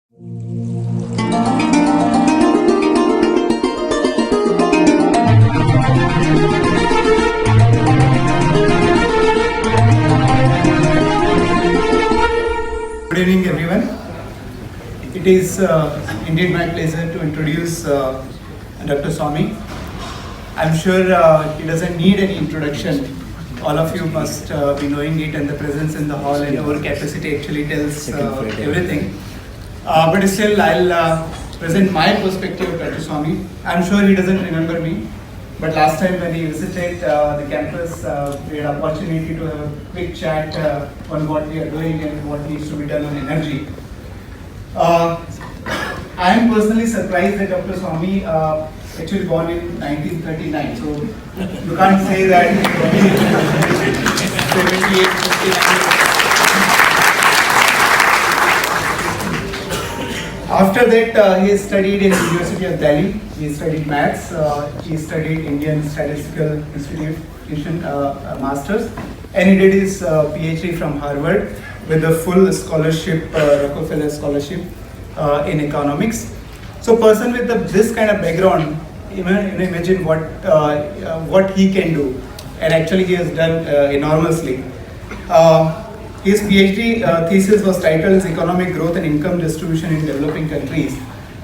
Good evening, everyone. It is indeed my pleasure to introduce Dr. Swamy. I'm sure he doesn't need any introduction. All of you must be knowing it, and the presence in the hall and our capacity actually tells everything. But still, I'll present my perspective of Dr. Swamy. I'm sure he doesn't remember me, but last time when he visited the campus, we had opportunity to have a quick chat on what we are doing and what needs to be done on energy. I am personally surprised that Dr. Swamy actually born in 1939, so you can't say that 78, 59. After that, he studied in the University of Delhi. He studied maths. He studied Indian Statistical Institution Masters, and he did his PhD from Harvard with a full scholarship, Rockefeller Scholarship in economics. So, person with this kind of background, imagine what he can do, and actually he has done enormously. His PhD thesis was titled as Economic Growth and Income Distribution in Developing Countries.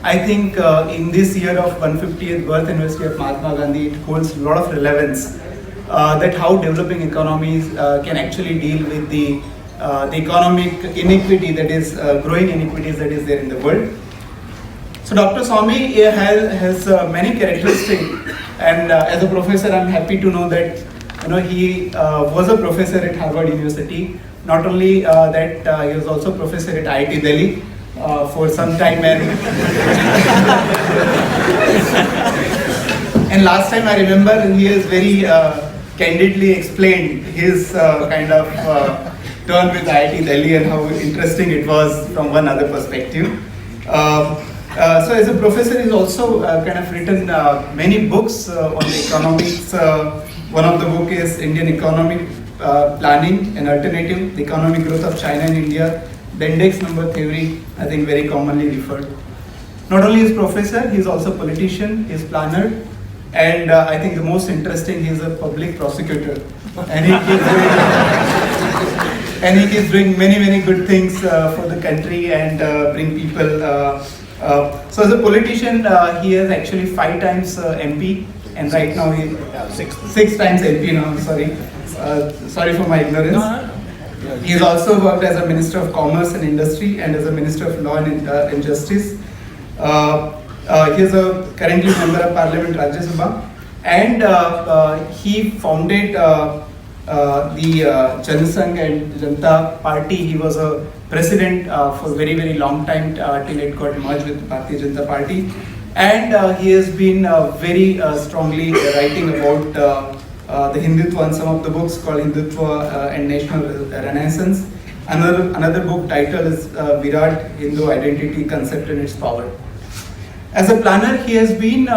I think in this year of 150th birth anniversary of Mahatma Gandhi, it holds a lot of relevance that how developing economies can actually deal with the economic inequity that is growing inequities that is there in the world. So Dr. Swamy has many characteristics, and as a professor, I'm happy to know that he was a professor at Harvard University. Not only that, he was also professor at IIT Delhi for some time, and last time I remember he has very candidly explained his kind of turn with IIT Delhi and how interesting it was from one other perspective. So as a professor, he's also kind of written many books on the economics. One of the book is Indian Economic Planning and Alternative, the Economic Growth of China and India, the Index Number Theory, I think very commonly referred. Not only is professor, he is also politician, he is planner, and I think the most interesting, he is a public prosecutor. And he keeps doing many good things for the country and bring people. So as a politician, he has actually 5 times MP, and right now he 6 times MP now. Sorry for my ignorance. He has also worked as a Minister of Commerce and Industry and as a Minister of Law and Justice. He is a currently member of Parliament Rajya Sabha, and he founded the Janasangh and Janata Party. He was a president for a very long time till it got merged with the Bharatiya Janata Party, and he has been very strongly writing about the Hindutva, and some of the books called Hindutva and National Renaissance. Another book title is Virat Hindu Identity Concept and Its Power. As a planner, he has been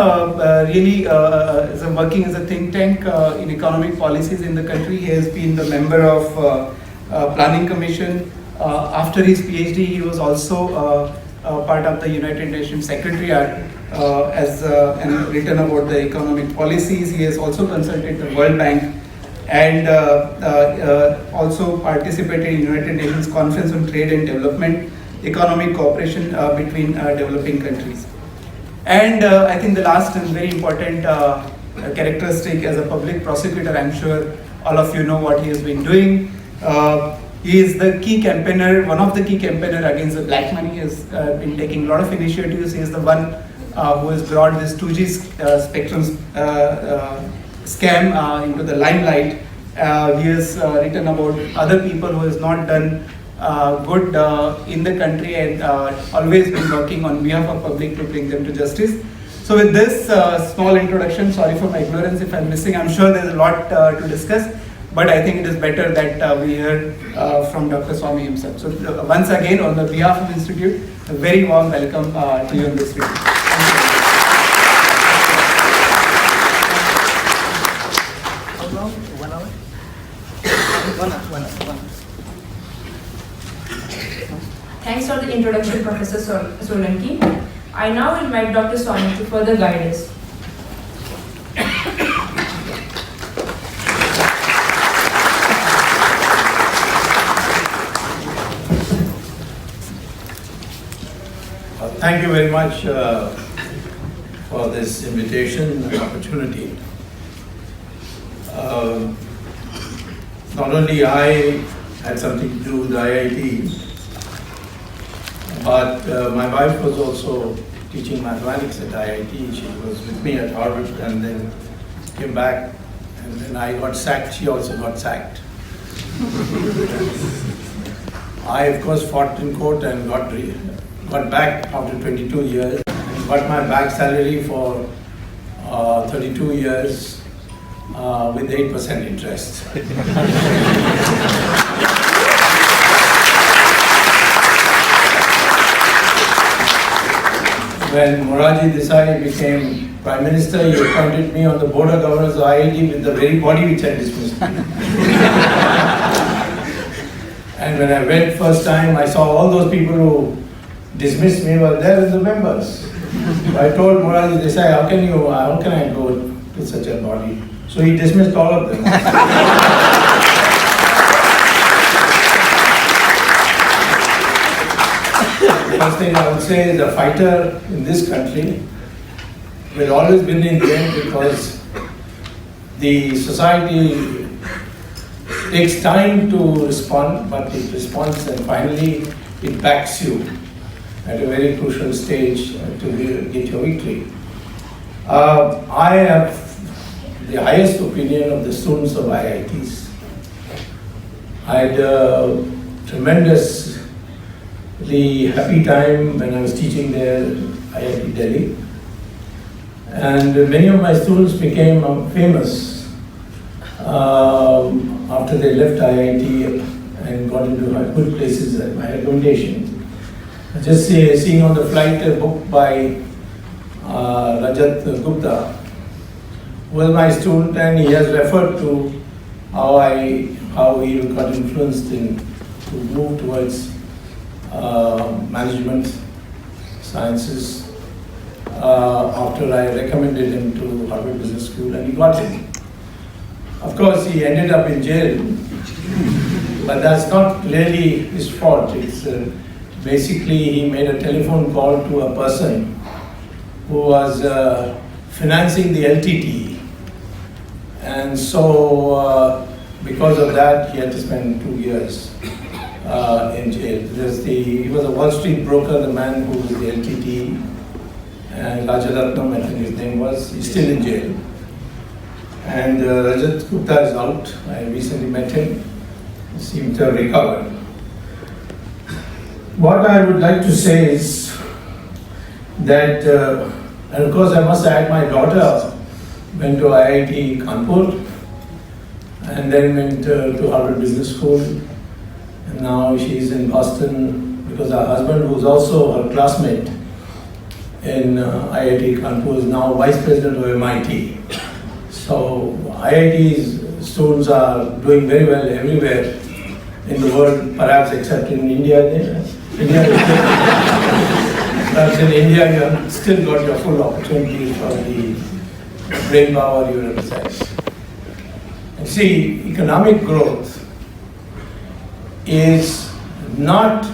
really working as a think tank in economic policies in the country. He has been the member of Planning Commission. After his PhD, he was also part of the United Nations Secretariat and written about the economic policies. He has also consulted the World Bank and also participated in United Nations Conference on Trade and Development, Economic Cooperation between developing countries. And I think the last and very important characteristic as a public prosecutor, I'm sure all of you know what he has been doing. He is the key campaigner, one of the key campaigner against the black money. He has been taking a lot of initiatives. He is the one who has brought this 2G spectrum scam into the limelight. He has written about other people who has not done good in the country and always been working on behalf of public to bring them to justice. So with this small introduction, sorry for my ignorance if I'm missing. I'm sure there's a lot to discuss, but I think it is better that we hear from Dr. Swamy himself. So once again, on the behalf of the Institute, a very warm welcome to you on this week. How long? 1 hour? 1 hour. Thanks for the introduction, Professor Solanki. I now invite Dr. Swamy to further guide us. Thank you very much for this invitation and opportunity. Not only I had something to do with IIT, but my wife was also teaching mathematics at IIT. She was with me at Harvard and then came back, and then I got sacked, she also got sacked. I, of course, fought in court and got back after 22 years, and got my back salary for 32 years with 8% interest. When Morarji Desai became Prime Minister, he appointed me on the Board of Governors of IIT with the very body which had dismissed me. And when I went first time, I saw all those people who dismissed me were there as the members. So I told Morarji Desai, how can I go to such a body? So he dismissed all of them. The first thing I would say is a fighter in this country will always win in the end because the society takes time to respond, but it responds and finally it backs you at a very crucial stage to get your victory. I have the highest opinion of the students of IITs. I had a tremendously happy time when I was teaching there at IIT Delhi. And many of my students became famous after they left IIT and got into good places at my recommendation. Just seeing on the flight a book by Rajat Gupta, who was my student, and he has referred to how he got influenced to move towards management sciences after I recommended him to Harvard Business School, and he got it. Of course, he ended up in jail, but that's not really his fault. It's basically he made a telephone call to a person who was financing the LTTE. And so, because of that, he had to spend 2 years in jail. He was a Wall Street broker, the man who was the LTTE, and Rajaratnam, I think his name was, he's still in jail. And Rajat Gupta is out. I recently met him. He seemed to have recovered. What I would like to say is that, and of course I must add, my daughter went to IIT Kanpur and then went to Harvard Business School, and now she's in Boston because her husband, who's also her classmate in IIT Kanpur, is now Vice President of MIT. So IIT students are doing very well everywhere in the world, perhaps except in India. Perhaps in India you have still got your full opportunity for the brain power you represent. And see, economic growth is not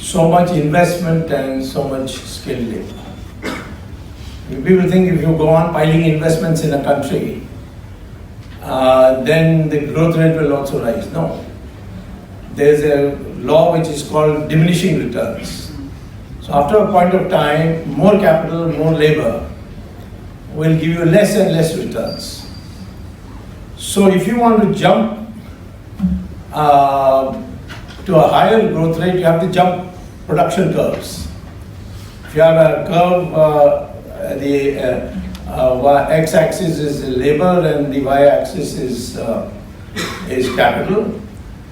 so much investment and so much skilled labor. People think if you go on piling investments in a country, then the growth rate will also rise. No. There's a law which is called diminishing returns. So after a point of time, more capital, more labor will give you less and less returns. So if you want to jump to a higher growth rate, you have to jump production curves. If you have a curve, the x-axis is labor and the y-axis is capital,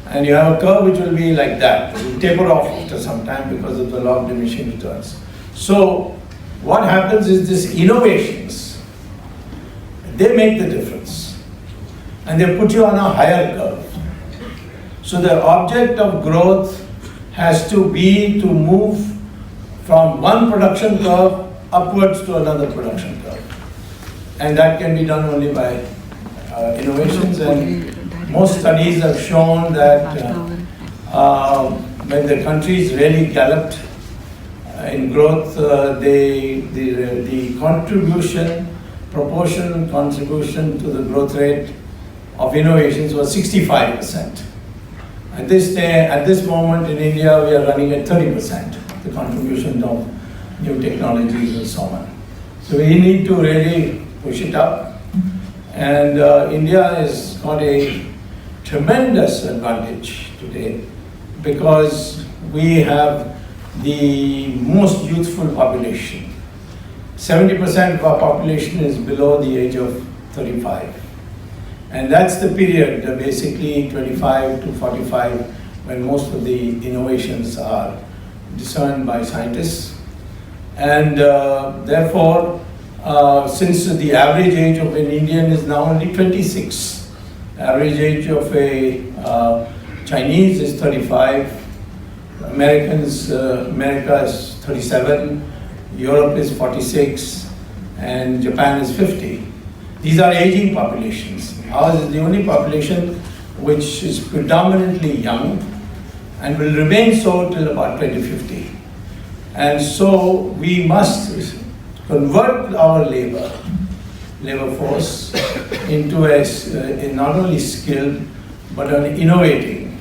and you have a curve which will be like that. It will taper off after some time because of the law of diminishing returns. So what happens is these innovations, they make the difference, and they put you on a higher curve. So the object of growth has to be to move from one production curve upwards to another production curve. And that can be done only by innovations, and most studies have shown that when the countries really galloped in growth, the proportion contribution to the growth rate of innovations was 65%. At this moment in India, we are running at 30%, the contribution of new technologies and so on. So we need to really push it up. And India has got a tremendous advantage today because we have the most youthful population. 70% of our population is below the age of 35. And that's the period, basically 25 to 45, when most of the innovations are discerned by scientists. And therefore, since the average age of an Indian is now only 26, average age of a Chinese is 35, America is 37, Europe is 46, and Japan is 50. These are aging populations. Ours is the only population which is predominantly young and will remain so till about 2050. And so we must convert our labor force into a not only skilled but an innovating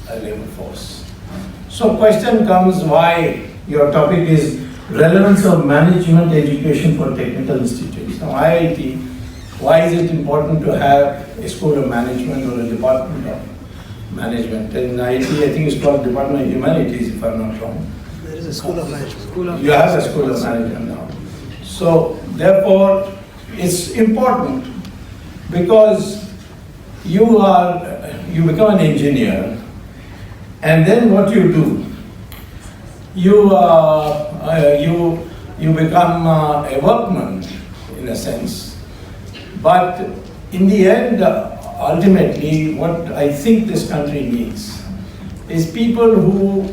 labor force. So question comes why your topic is relevance of management education for technical institutes. Now IIT, why is it important to have a school of management or a department of management? In IIT, I think it's called Department of Humanities, if I'm not wrong. There is a school of management. You have a school of management now. So therefore, it's important because you become an engineer, and then what you do, you become a workman in a sense. But in the end, ultimately, what I think this country needs is people who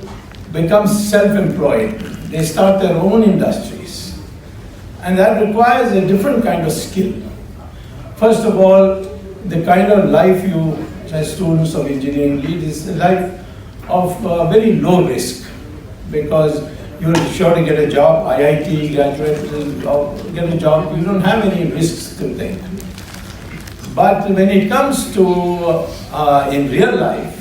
become self-employed. They start their own industries. And that requires a different kind of skill. First of all, the kind of life you, as students of engineering, lead is a life of very low risk, because you're sure to get a job. IIT graduate get a job, you don't have any risks to take. But when it comes to in real life,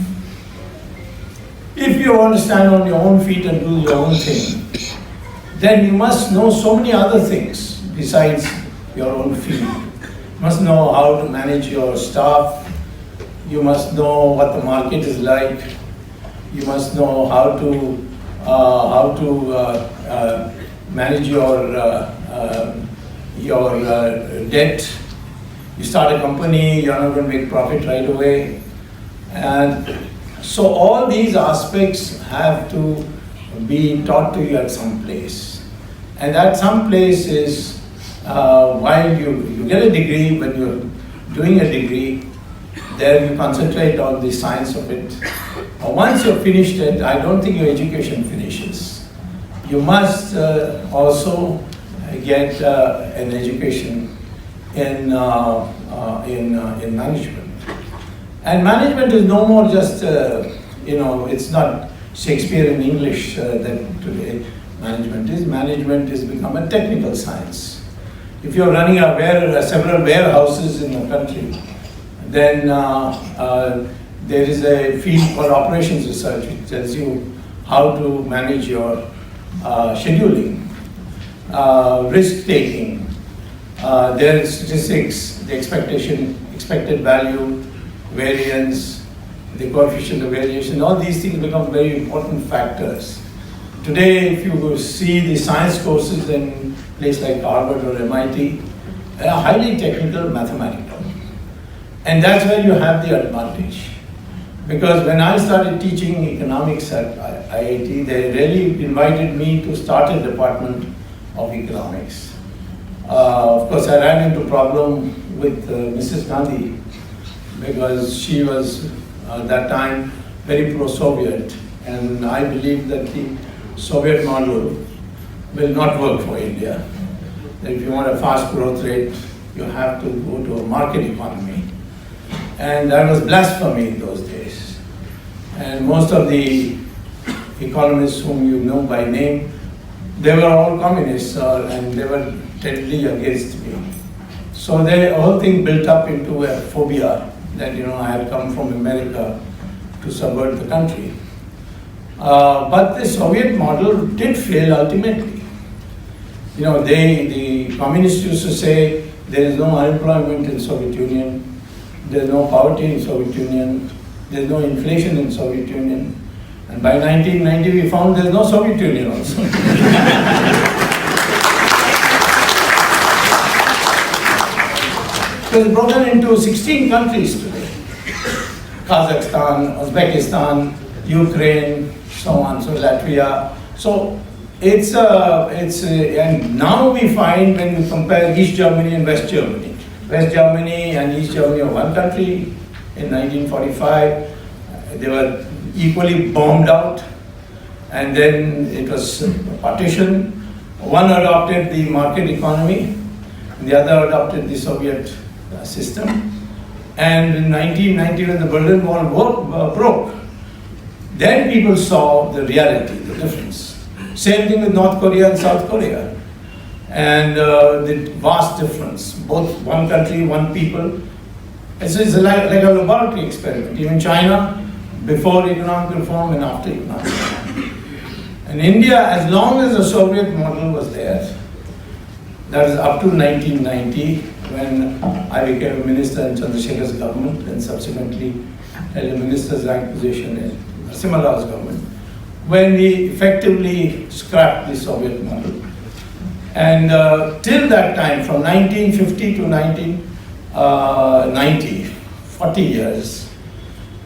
if you want to stand on your own feet and do your own thing, then you must know so many other things besides your own field. You must know how to manage your staff. You must know what the market is like. You must know how to manage your debt. You start a company, you're not going to make profit right away. And so all these aspects have to be taught to you at some place. And at some place is while you get a degree, when you're doing a degree, there you concentrate on the science of it. Once you've finished it, I don't think your education finishes. You must also get an education in management. And management is no more just, it's not Shakespeare in English that today management is. Management has become a technical science. If you're running several warehouses in the country, then there is a field called operations research which tells you how to manage your scheduling, risk-taking, there is statistics, the expected value, variance, the coefficient of variation. All these things become very important factors. Today, if you see the science courses in a place like Harvard or MIT, they are highly technical, mathematical. And that's where you have the advantage. Because when I started teaching economics at IIT, they really invited me to start a department of economics. Of course, I ran into a problem with Mrs. Gandhi, because she was at that time very pro-Soviet, And I believe that the Soviet model will not work for India. That if you want a fast growth rate, you have to go to a market economy. And that was blasphemy in those days. And most of the economists whom you know by name, they were all communists and they were deadly against me. So the whole thing built up into a phobia that, I had come from America to subvert the country. But the Soviet model did fail ultimately. The communists used to say there is no unemployment in Soviet Union, there is no poverty in Soviet Union, there is no inflation in Soviet Union. And by 1990 we found there is no Soviet Union also. It was broken into 16 countries today. Kazakhstan, Uzbekistan, Ukraine, so on, so Latvia. So and now we find when we compare East Germany and West Germany. West Germany and East Germany are one country. In 1945, they were equally bombed out, and then it was partition. One adopted the market economy, the other adopted the Soviet system. And in 1990, when the Berlin Wall broke, then people saw the reality, the difference. Same thing with North Korea and South Korea. And the vast difference, both one country, one people. It's like a laboratory experiment. Even China, before economic reform and after economic reform. And India, as long as the Soviet model was there, that is up to 1990, when I became a minister in Chandrasekhar's government and subsequently held a minister's rank position in Narasimha Rao's government, when we effectively scrapped the Soviet model. And till that time, from 1950 to 1990, 40 years,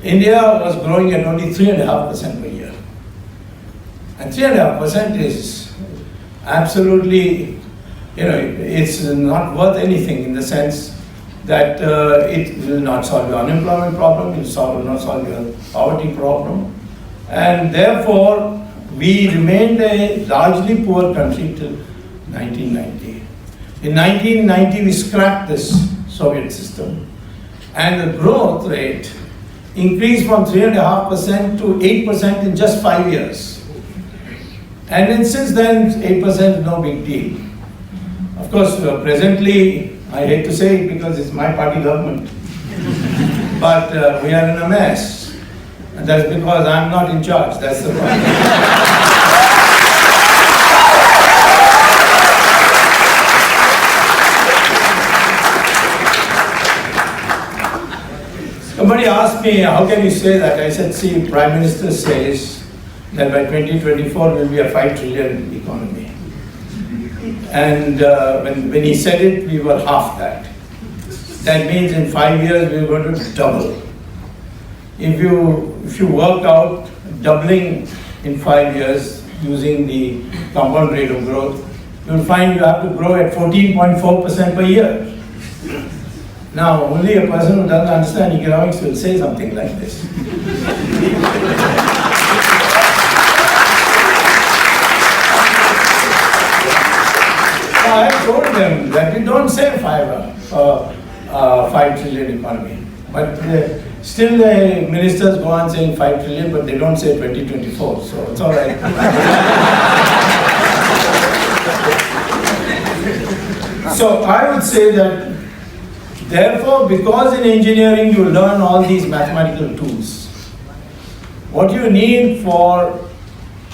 India was growing at only 3.5% per year. And 3.5% is absolutely, it's not worth anything in the sense that it will not solve your unemployment problem, it will not solve your poverty problem. And therefore, we remained a largely poor country till 1990. In 1990, we scrapped this Soviet system, and the growth rate increased from 3.5% to 8% in just 5 years. And then since then, 8% is no big deal. Of course, presently, I hate to say it because it's my party government, but we are in a mess. And that's because I'm not in charge, that's the problem. Somebody asked me, how can you say that? I said, see, Prime Minister says that by 2024 will be a 5 trillion economy. And when he said it, we were half that. That means in 5 years we are going to double. If you work out doubling in 5 years using the compound rate of growth, you'll find you have to grow at 14.4% per year. Now, only a person who doesn't understand economics will say something like this. I told them that we don't say 5 trillion economy, but still the ministers go on saying 5 trillion, but they don't say 2024, so it's all right. So I would say that, therefore, because in engineering you learn all these mathematical tools, what you need for,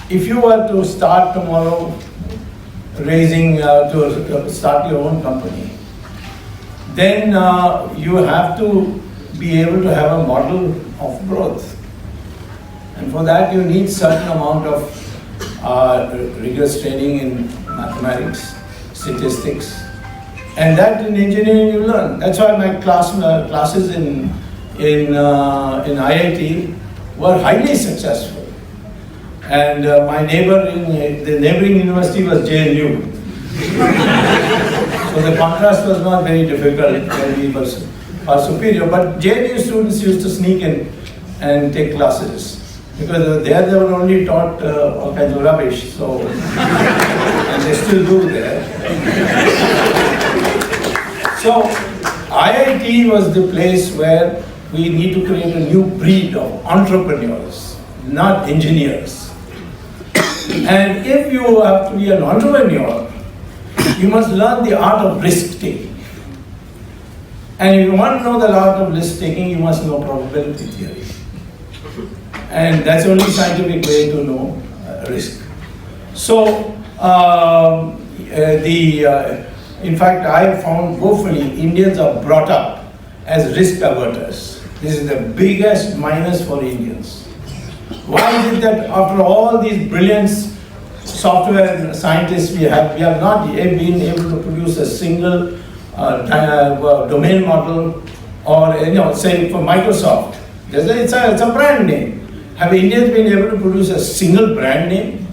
if you were to start tomorrow to start your own company, then you have to be able to have a model of growth. And for that you need certain amount of rigorous training in mathematics, statistics, and that in engineering you learn. That's why my classes in IIT were highly successful. And my neighbor in the neighboring university was JNU. So the contrast was not very difficult when we were superior. But JNU students used to sneak in and take classes. Because there they were only taught all kinds of rubbish, so, and they still do there. So, IIT was the place where we need to create a new breed of entrepreneurs, not engineers. And if you have to be an entrepreneur, you must learn the art of risk taking. And if you want to know the art of risk taking, you must know probability theory. And that's the only scientific way to know risk. So, in fact, I found hopefully Indians are brought up as risk averters. This is the biggest minus for Indians. Why is it that after all these brilliant software scientists we have not been able to produce a single domain model, or say for Microsoft, it's a brand name. Have Indians been able to produce a single brand name?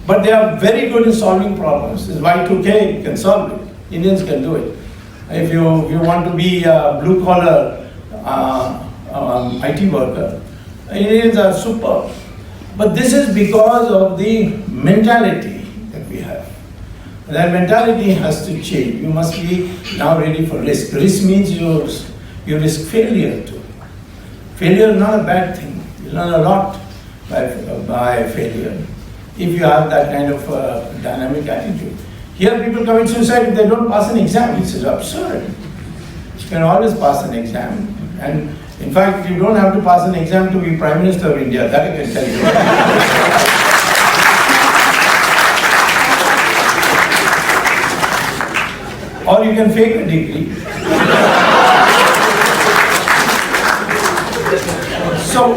But they are very good in solving problems. It's Y2K can solve it. Indians can do it. If you want to be a blue collar IT worker, Indians are superb. But this is because of the mentality that we have. That mentality has to change. You must be now ready for risk. Risk means you risk failure too. Failure is not a bad thing. You learn a lot by failure if you have that kind of dynamic attitude. Here people commit suicide if they don't pass an exam. It's absurd. You can always pass an exam. And in fact, you don't have to pass an exam to be Prime Minister of India. That I can tell you. Or you can fake a degree. So,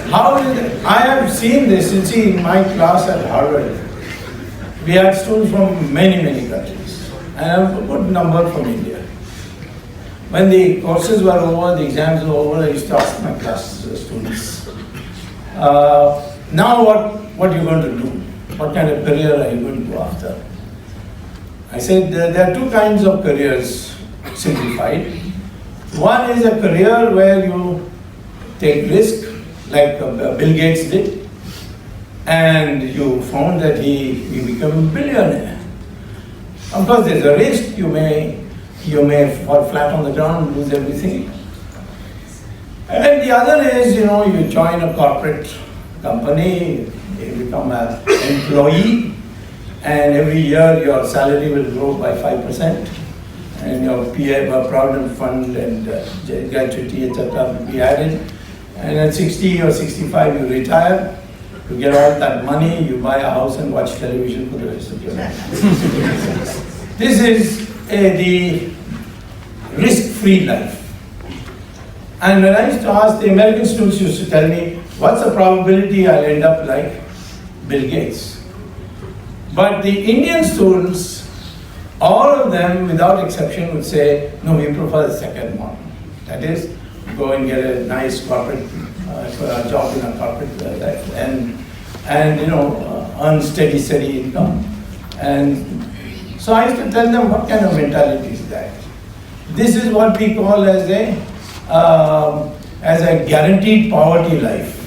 how is it? I have seen this. You see, in my class at Harvard, we had students from many countries, and a good number from India. When the courses were over, the exams were over, I used to ask my class students, now what are you going to do? What kind of career are you going to go after? I said there are two kinds of careers, simplified. One is a career where you take risk, like Bill Gates did, and you found that he became a billionaire. Of course, there's a risk. You may fall flat on the ground and lose everything. And the other is, you join a corporate company, you become an employee, and every year your salary will grow by 5%, and your PF, Provident Fund and gratuity, etc. will be added. And at 60 or 65 you retire, you get all that money, you buy a house and watch television for the rest of your life. This is the risk-free life. And when I used to ask, the American students used to tell me, what's the probability I'll end up like Bill Gates? But the Indian students, all of them without exception would say, no, we prefer the second one. That is, go and get a nice corporate job in a corporate life and earn steady income. And so I used to tell them, what kind of mentality is that? This is what we call as a guaranteed poverty life.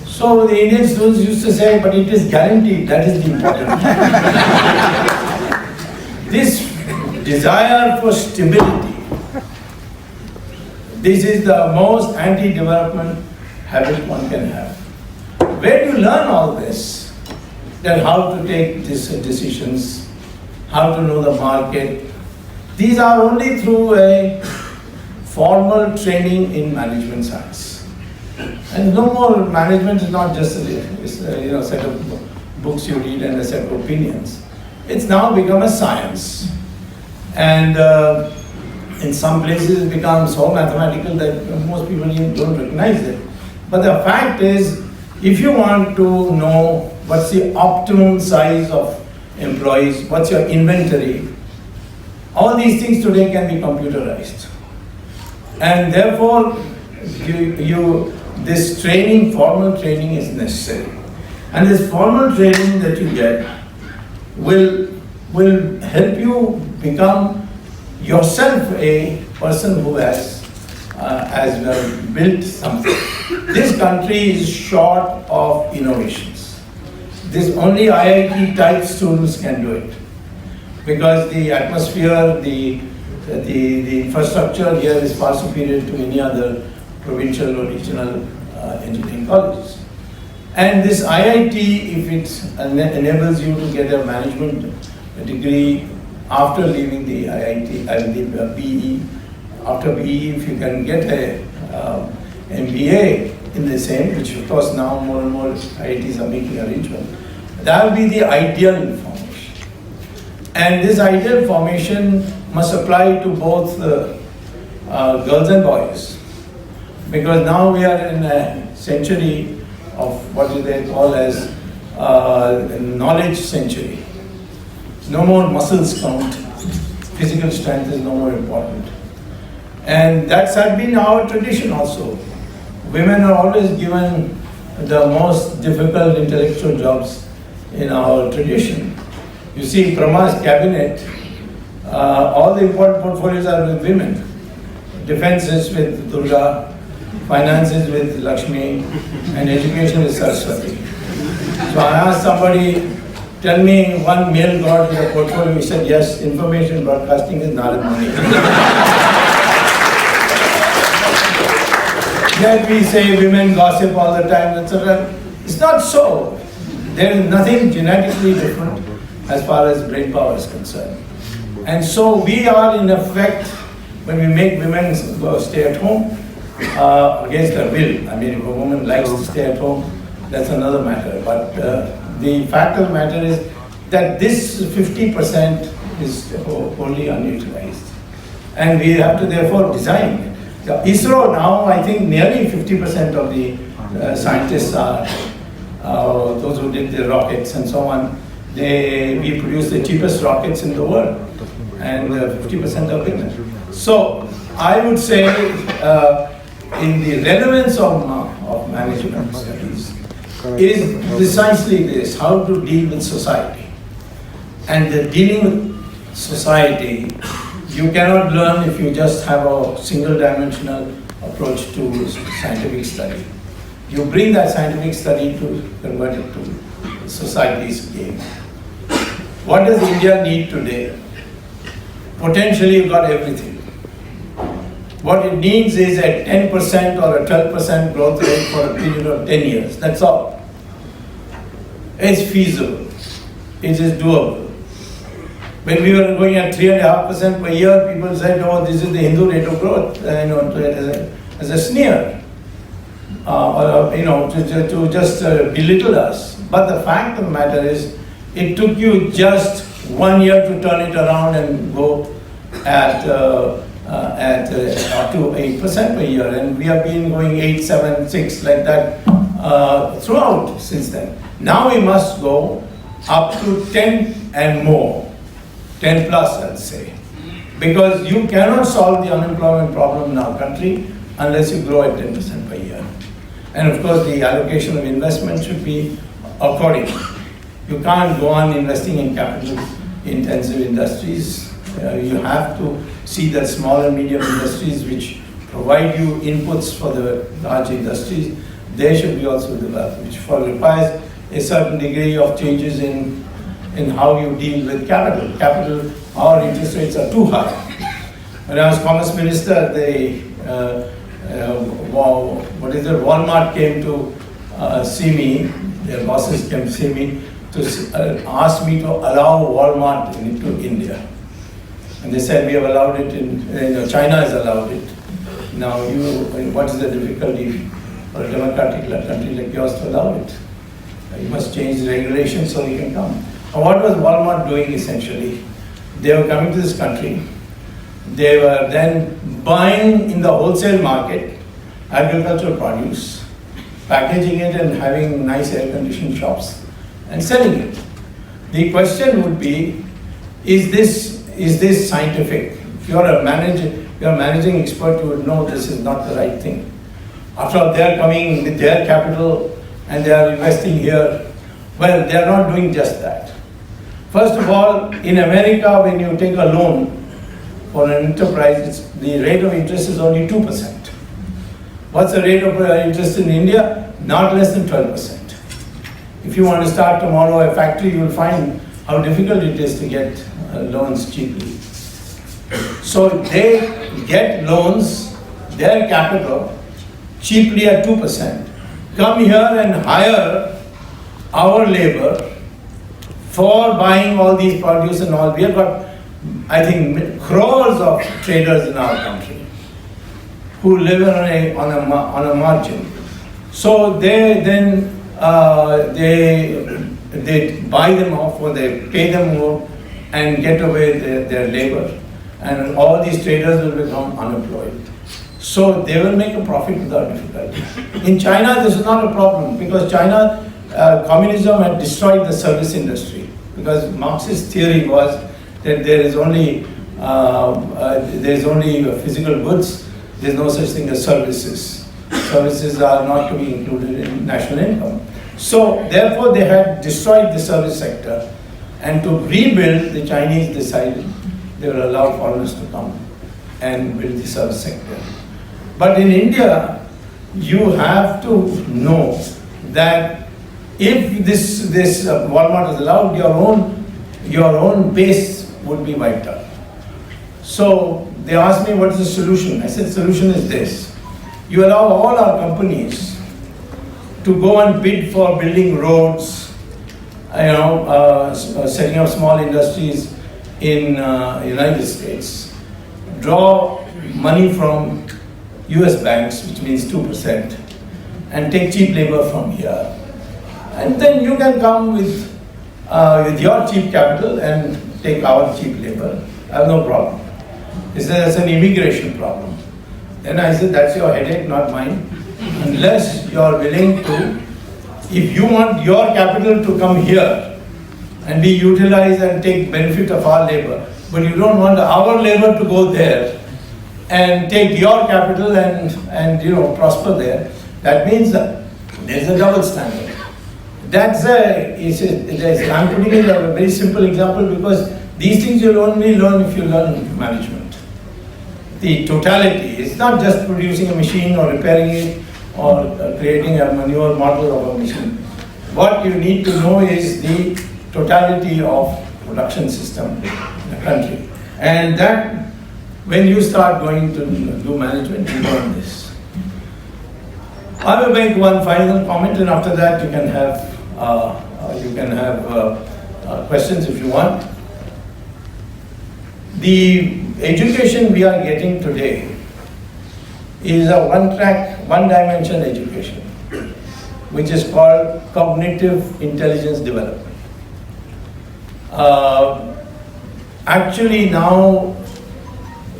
So the Indian students used to say, but it is guaranteed, that is the important thing. This desire for stability, this is the most anti-development habit one can have. Where do you learn all this? Then how to take these decisions, how to know the market. These are only through a formal training in management science. And no more, management is not just a set of books you read and a set of opinions. It's now become a science. And in some places it becomes so mathematical that most people even don't recognize it. But the fact is, if you want to know what's the optimum size of employees, what's your inventory, all these things today can be computerized. And therefore, this training, formal training is necessary. And this formal training that you get will help you become yourself a person who has built something. This country is short of innovations. This only IIT type students can do it. Because the atmosphere, the infrastructure here is far superior to any other provincial or regional engineering colleges. And this IIT, if it enables you to get a management degree after leaving the IIT, the BE, after BE, if you can get a MBA in the same, which of course now more and more IITs are making arrangement, that will be the ideal formation. And this ideal formation must apply to both girls and boys, because now we are in a century of what do they call as knowledge century. No more muscles count. Physical strength is no more important. And that's had been our tradition also. Women are always given the most difficult intellectual jobs in our tradition. You see, Brahma's cabinet, all the important portfolios are with women. Defense is with Durga, finance is with Lakshmi, and education is Saraswati. So I asked somebody, tell me one male god in the portfolio. He said, yes, information broadcasting is Narad Muni. Yet we say women gossip all the time, etc. It's not so. There is nothing genetically different as far as brain power is concerned. And so we are in effect, when we make women stay at home, against their will. I mean, if a woman likes to stay at home, that's another matter. But the fact of the matter is that this 50% is wholly unutilized. And we have to therefore design it. ISRO now, I think nearly 50% of the scientists are those who did the rockets and so on. We produce the cheapest rockets in the world, and 50% are women. So I would say in the relevance of management studies is precisely this, how to deal with society. And the dealing with society, you cannot learn if you just have a single-dimensional approach to scientific study. You bring that scientific study to convert it to society's game. What does India need today? Potentially you've got everything. What it needs is a 10% or a 12% growth rate for a period of 10 years. That's all. It's feasible. It is doable. When we were going at 3.5% per year, people said, "Oh, this is the Hindu rate of growth," as a sneer, to just belittle us. But the fact of the matter is, it took you just 1 year to turn it around and go at up to 8% per year, and we have been going 8, 7, 6 like that throughout since then. Now we must go up to 10 and more. 10 plus, I'd say. Because you cannot solve the unemployment problem in our country unless you grow at 10% per year. And of course, the allocation of investment should be according. You can't go on investing in capital-intensive industries. You have to see that small and medium industries which provide you inputs for the large industries, they should be also developed, which requires a certain degree of changes in how you deal with capital. Capital, our interest rates are too high. When I was Commerce Minister, Walmart came to see me, their bosses came to see me, to ask me to allow Walmart into India. And they said, we have allowed it China has allowed it. Now what is the difficulty for a democratic country like yours to allow it? You must change the regulations so you can come. And what was Walmart doing essentially? They were coming to this country. They were then buying in the wholesale market agricultural produce, packaging it and having nice air-conditioned shops and selling it. The question would be, is this scientific? If you're a managing expert, you would know this is not the right thing. After all, they are coming with their capital and they are investing here. Well, they are not doing just that. First of all, in America, when you take a loan for an enterprise, the rate of interest is only 2%. What's the rate of interest in India? Not less than 12%. If you want to start tomorrow a factory, you will find how difficult it is to get loans cheaply. So they get loans, their capital, cheaply at 2%. Come here and hire our labor for buying all these produce and all. We have got, I think, crores of traders in our country who live on a margin. So they then they buy them off, or they pay them more and get away their labor, and all these traders will become unemployed. So they will make a profit without difficulty. In China, this is not a problem, because China, communism had destroyed the service industry, because Marxist theory was that there is only physical goods, there is no such thing as services. Services are not to be included in national income. So therefore they had destroyed the service sector, and to rebuild, the Chinese decided they will allow foreigners to come and build the service sector. But in India, you have to know that if this Walmart is allowed, your own base would be wiped out. So they asked me, what is the solution? I said, the solution is this. You allow all our companies to go and bid for building roads, setting up small industries in United States, draw money from US banks, which means 2%, and take cheap labor from here. And then you can come with your cheap capital and take our cheap labor. I have no problem. He said, that's an immigration problem. Then I said, that's your headache, not mine. Unless you are willing to, if you want your capital to come here and be utilized and take benefit of our labor, but you don't want our labor to go there and take your capital and prosper there, that means that there's a double standard. I'm putting in a very simple example, because these things you'll only learn if you learn management. The totality is not just producing a machine or repairing it or creating a manure model of a machine. What you need to know is the totality of production system in the country. And that, when you start going to do management, you learn this. I will make one final comment, and after that you can have questions if you want. The education we are getting today is a one-dimension education, which is called cognitive intelligence development. Actually now,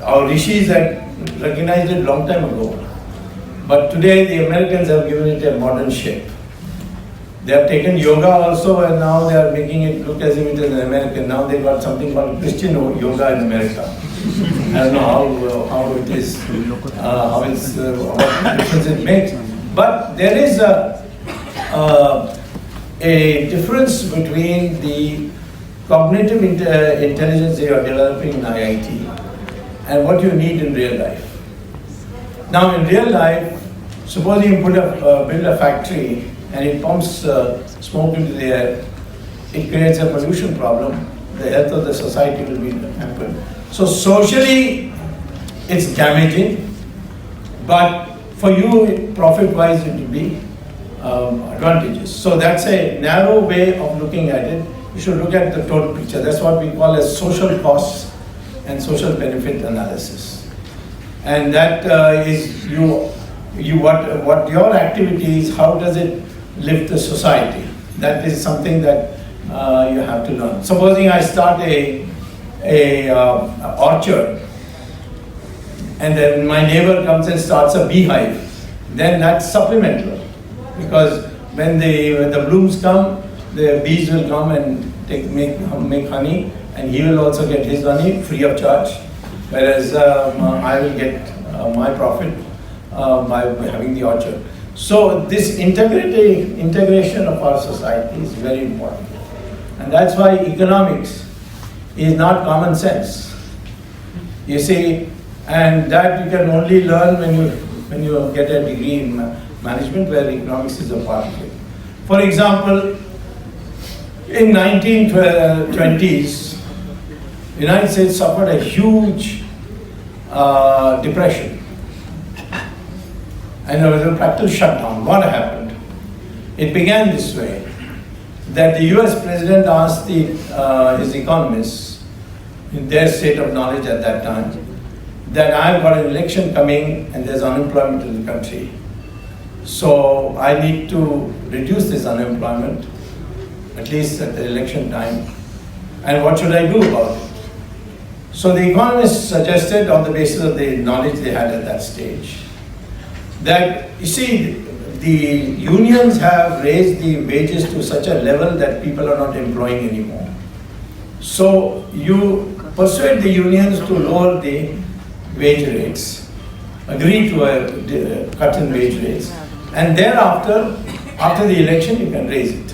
our rishis had recognized it long time ago, but today the Americans have given it a modern shape. They have taken yoga also, and now they are making it look as if it is an American. Now they got something called Christian yoga in America. I don't know how it is, what difference it makes. But there is a difference between the cognitive intelligence they are developing in IIT and what you need in real life. Now in real life, suppose you build a factory and it pumps smoke into the air, it creates a pollution problem. The health of the society will be hampered. So socially, it's damaging, but for you, profit-wise, it will be advantageous. So that's a narrow way of looking at it. You should look at the total picture. That's what we call as social costs and social benefit analysis. And that is what your activity is, how does it lift the society? That is something that you have to learn. Supposing I start a orchard, and then my neighbor comes and starts a beehive, then that's supplemental, because when the blooms come, the bees will come and make honey, and he will also get his honey free of charge, whereas I will get my profit by having the orchard. So this integration of our society is very important. And that's why economics is not common sense. You see, and that you can only learn when you when you get a degree in management where economics is a part of it. For example, in 1920s, the United States suffered a huge depression. And there was a practical shutdown. What happened? It began this way, that the US president asked his economists, in their state of knowledge at that time, that I've got an election coming and there's unemployment in the country. So I need to reduce this unemployment, at least at the election time. And what should I do about it? So the economists suggested, on the basis of the knowledge they had at that stage, that, you see, the unions have raised the wages to such a level that people are not employing anymore. So you persuade the unions to lower the wage rates, agree to a cut in wage rates, and thereafter, after the election, you can raise it.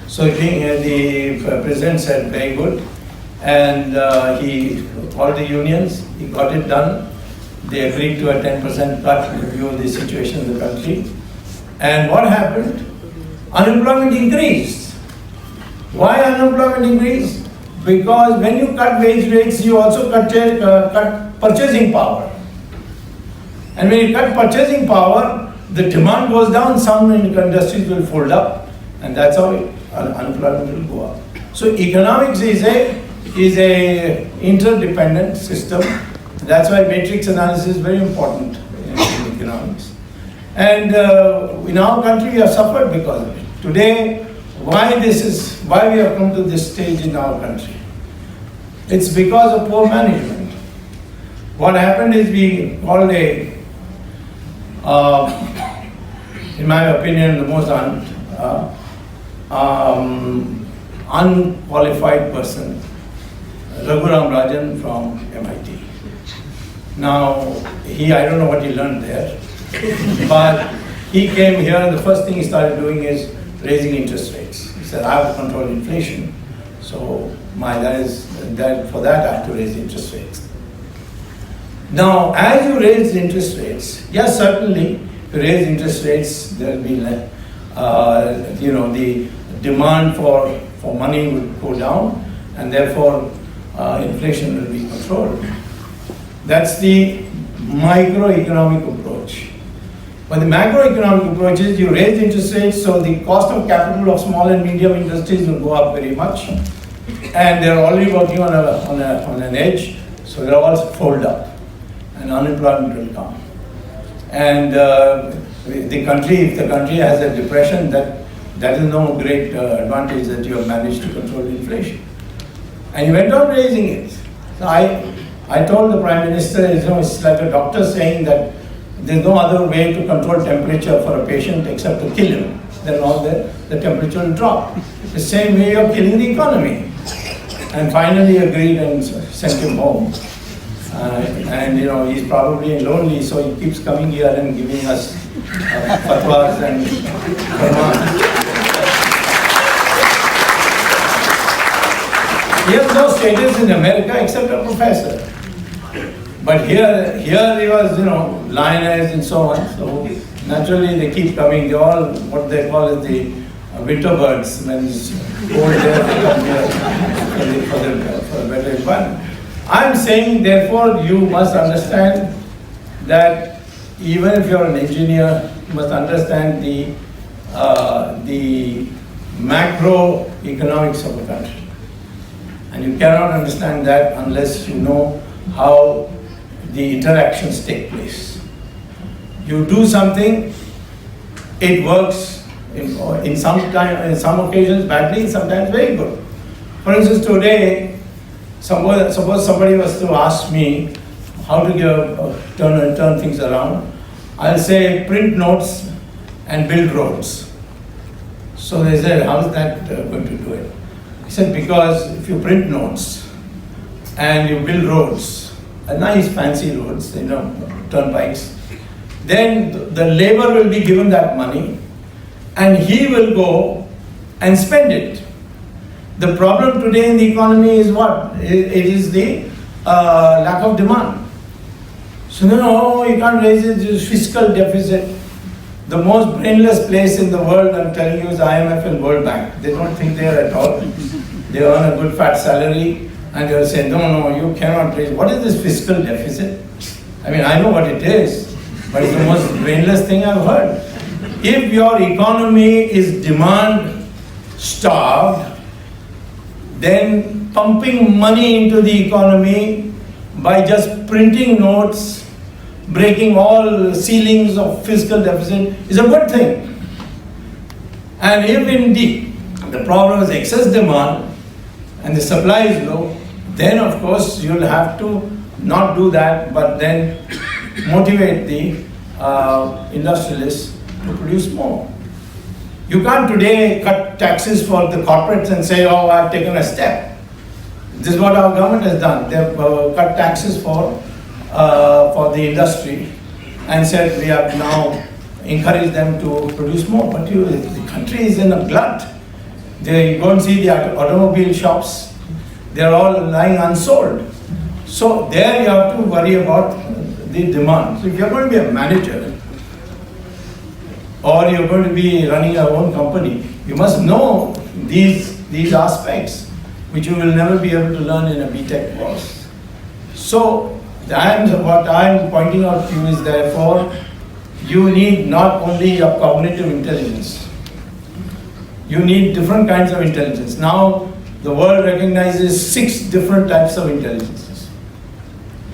So the president said, very good, and he called the unions, he got it done. They agreed to a 10% cut in view of the situation in the country. And what happened? Unemployment increased. Why unemployment increased? Because when you cut wage rates, you also cut purchasing power. And when you cut purchasing power, the demand goes down, some industries will fold up, and that's how unemployment will go up. So economics is a interdependent system. That's why matrix analysis is very important in economics. And in our country, we have suffered because of it. Today, why we have come to this stage in our country? It's because of poor management. What happened is we called in my opinion, the most unqualified person, Raghuram Rajan from MIT. Now, I don't know what he learned there, but he came here and the first thing he started doing is raising interest rates. He said, I have to control inflation, so for that I have to raise interest rates. Now, as you raise interest rates, yes, certainly, if you raise interest rates, there will be, the demand for money would go down, and therefore inflation will be controlled. That's the microeconomic approach. But the macroeconomic approach is you raise interest rates, so the cost of capital of small and medium industries will go up very much, and they're already working on an edge, so they'll all fold up, and unemployment will come. And if the country has a depression, that is no great advantage that you have managed to control inflation. And you went on raising it. So I told the Prime Minister, it's like a doctor saying that there's no other way to control temperature for a patient except to kill him. Then all the temperature will drop. The same way of killing the economy. And finally agreed and sent him home. And he's probably lonely, so he keeps coming here and giving us fatwas and commands. He has no status in America except a professor. But here he was, lioness and so on. So naturally they keep coming. They all, what they call is the winter birds. When it's cold there, they come here for a better environment. I'm saying, therefore, you must understand that even if you're an engineer, you must understand the macroeconomics of a country. And you cannot understand that unless you know how the interactions take place. You do something, it works in some occasions badly, sometimes very good. For instance, today, suppose somebody was to ask me how to turn things around, I'll say print notes and build roads. So they said, how is that going to do it? I said, because if you print notes and you build roads, nice fancy roads, turnpikes, then the labor will be given that money and he will go and spend it. The problem today in the economy is what? It is the lack of demand. So no, you can't raise it, it's fiscal deficit. The most brainless place in the world, I'm telling you, is IMF and World Bank. They don't think they are at all. They earn a good fat salary and they'll say, no, you cannot raise. What is this fiscal deficit? I mean, I know what it is, but it's the most brainless thing I've heard. If your economy is demand starved, then pumping money into the economy by just printing notes, breaking all ceilings of fiscal deficit is a good thing. And if indeed the problem is excess demand and the supply is low, then of course you'll have to not do that, but then motivate the industrialists to produce more. You can't today cut taxes for the corporates and say, oh, I've taken a step. This is what our government has done. They've cut taxes for the industry and said we have now encouraged them to produce more. But the country is in a glut. They go and see the automobile shops. They're all lying unsold. So there you have to worry about the demand. So if you're going to be a manager or you're going to be running your own company, you must know these aspects, which you will never be able to learn in a BTech course. So what I'm pointing out to you is therefore, you need not only your cognitive intelligence, you need different kinds of intelligence. Now, the world recognizes 6 different types of intelligences.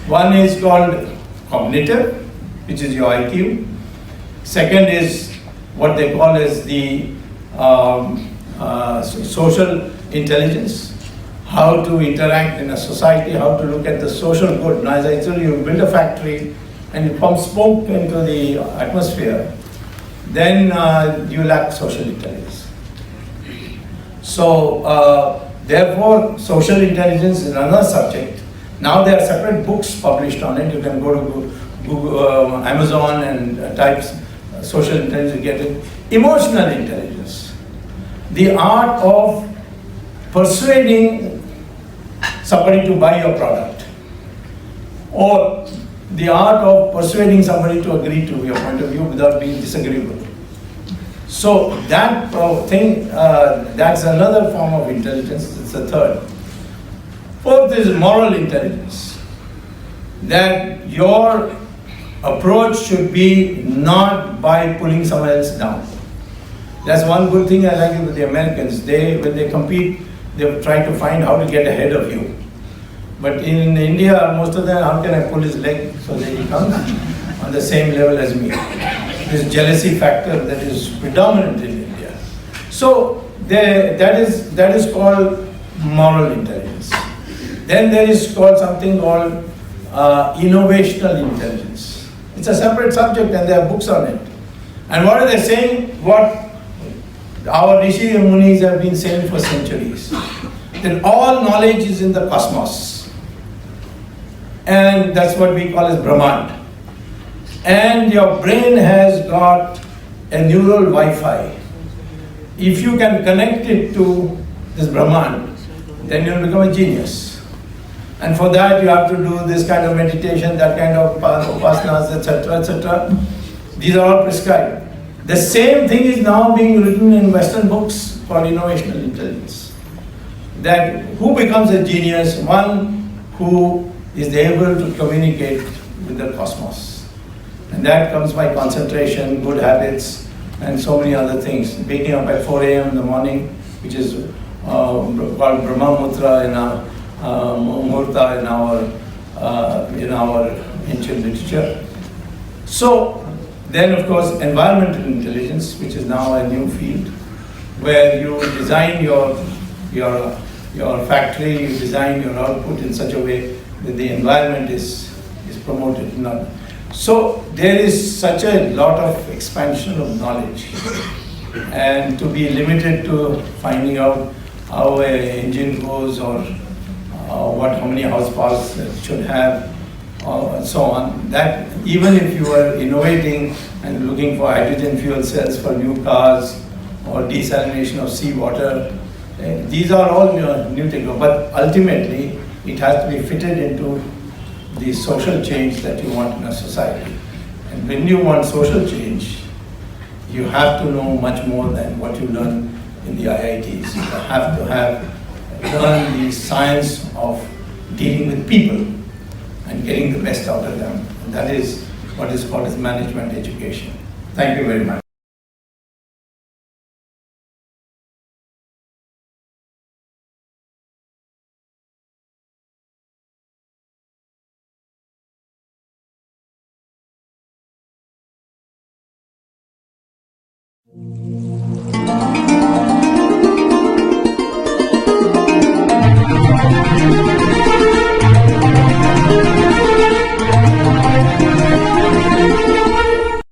One is called cognitive, which is your IQ. Second is what they call as the social intelligence, how to interact in a society, how to look at the social good. Now, as I told you, build a factory and you pump smoke into the atmosphere, then you lack social intelligence. So, therefore, social intelligence is another subject. Now there are separate books published on it. You can go to Google, Amazon and type social intelligence to get it. Emotional intelligence, the art of persuading somebody to buy your product, or the art of persuading somebody to agree to your point of view without being disagreeable. So that thing, that's another form of intelligence. It's the third. Fourth is moral intelligence, that your approach should be not by pulling someone else down. That's one good thing I like with the Americans. When they compete, they try to find how to get ahead of you. But in India, most of them, how can I pull his leg so that he comes on the same level as me? This jealousy factor that is predominant in India. So that is called moral intelligence. Then there is called something called innovational intelligence. It's a separate subject and there are books on it. And what are they saying? What our Rishi and Munis have been saying for centuries. That all knowledge is in the cosmos. And that's what we call as Brahman. And your brain has got a neural Wi-Fi. If you can connect it to this Brahman, then you'll become a genius. And for that you have to do this kind of meditation, that kind of upasanas, etc., etc. These are all prescribed. The same thing is now being written in Western books called innovational intelligence. That who becomes a genius? One who is able to communicate with the cosmos. And that comes by concentration, good habits, and so many other things. Waking up at 4 a.m. in the morning, which is called Brahma Mutra in our Murta in our ancient literature. So then, of course, environmental intelligence, which is now a new field, where you design your factory, you design your output in such a way that the environment is promoted. So there is such a lot of expansion of knowledge, and to be limited to finding out how an engine goes or how many horsepower it should have, and so on. That even if you are innovating and looking for hydrogen fuel cells for new cars or desalination of seawater, these are all new technology. But ultimately, it has to be fitted into the social change that you want in a society. And when you want social change, you have to know much more than what you learn in the IITs. You have to learn the science of dealing with people and getting the best out of them. And that is what is called as management education. Thank you very much.